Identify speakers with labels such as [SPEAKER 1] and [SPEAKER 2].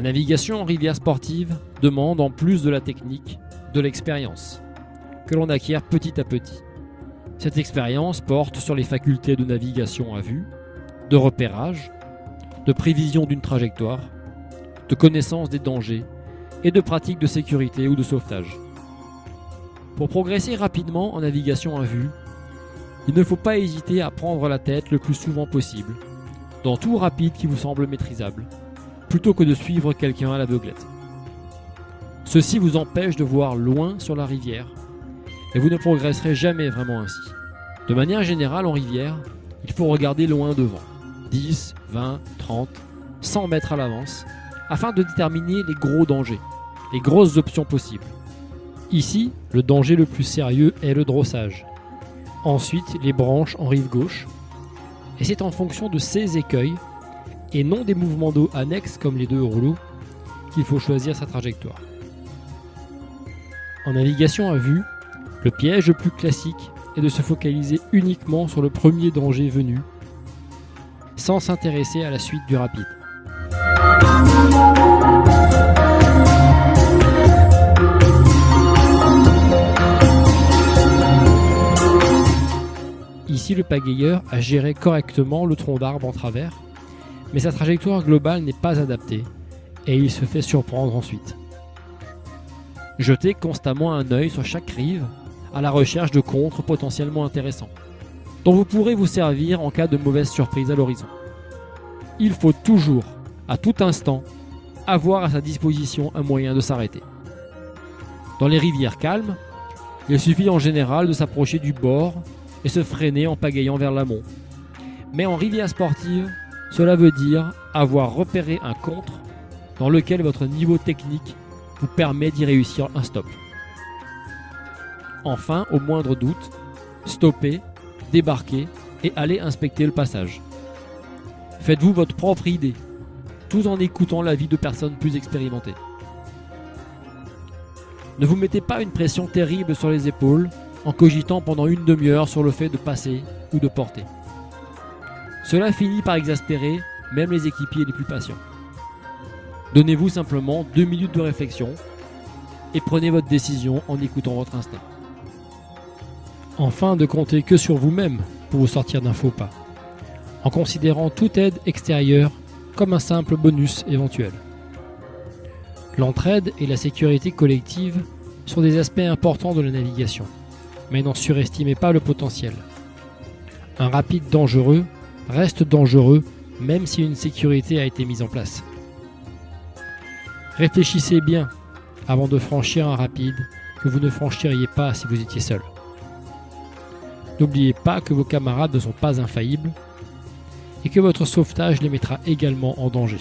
[SPEAKER 1] navigation en rivière sportive demande en plus de la technique, de l'expérience, que l'on acquiert petit à petit. Cette expérience porte sur les facultés de navigation à vue, de repérage, de prévision d'une trajectoire, de connaissance des dangers et de pratique de sécurité ou de sauvetage. Pour progresser rapidement en navigation à vue, il ne faut pas hésiter à prendre la tête le plus souvent possible, dans tout rapide qui vous semble maîtrisable, plutôt que de suivre quelqu'un à l'aveuglette. Ceci vous empêche de voir loin sur la rivière, et vous ne progresserez jamais vraiment ainsi. De manière générale en rivière, il faut regarder loin devant, 10, 20, 30, 100 mètres à l'avance, afin de déterminer les gros dangers, les grosses options possibles. Ici, le danger le plus sérieux est le drossage. Ensuite, les branches en rive gauche, et c'est en fonction de ces écueils, et non des mouvements d'eau annexes comme les deux rouleaux, qu'il faut choisir sa trajectoire. En navigation à vue, le piège le plus classique est de se focaliser uniquement sur le premier danger venu, sans s'intéresser à la suite du rapide. Ici, le pagayeur a géré correctement le tronc d'arbre en travers, mais sa trajectoire globale n'est pas adaptée et il se fait surprendre ensuite. Jetez constamment un œil sur chaque rive à la recherche de contres potentiellement intéressants, dont vous pourrez vous servir en cas de mauvaise surprise à l'horizon. Il faut toujours, à tout instant, avoir à sa disposition un moyen de s'arrêter. Dans les rivières calmes, il suffit en général de s'approcher du bord et se freiner en pagayant vers l'amont. Mais en rivière sportive, cela veut dire avoir repéré un contre dans lequel votre niveau technique vous permet d'y réussir un stop. Enfin, au moindre doute, stoppez, débarquez et allez inspecter le passage. Faites-vous votre propre idée, tout en écoutant l'avis de personnes plus expérimentées. Ne vous mettez pas une pression terrible sur les épaules en cogitant pendant une demi-heure sur le fait de passer ou de porter. Cela finit par exaspérer même les équipiers les plus patients. Donnez-vous simplement 2 minutes de réflexion et prenez votre décision en écoutant votre instinct. Enfin, ne comptez que sur vous-même pour vous sortir d'un faux pas, en considérant toute aide extérieure comme un simple bonus éventuel. L'entraide et la sécurité collective sont des aspects importants de la navigation, mais n'en surestimez pas le potentiel. Un rapide dangereux reste dangereux même si une sécurité a été mise en place. Réfléchissez bien avant de franchir un rapide que vous ne franchiriez pas si vous étiez seul. N'oubliez pas que vos camarades ne sont pas infaillibles et que votre sauvetage les mettra également en danger.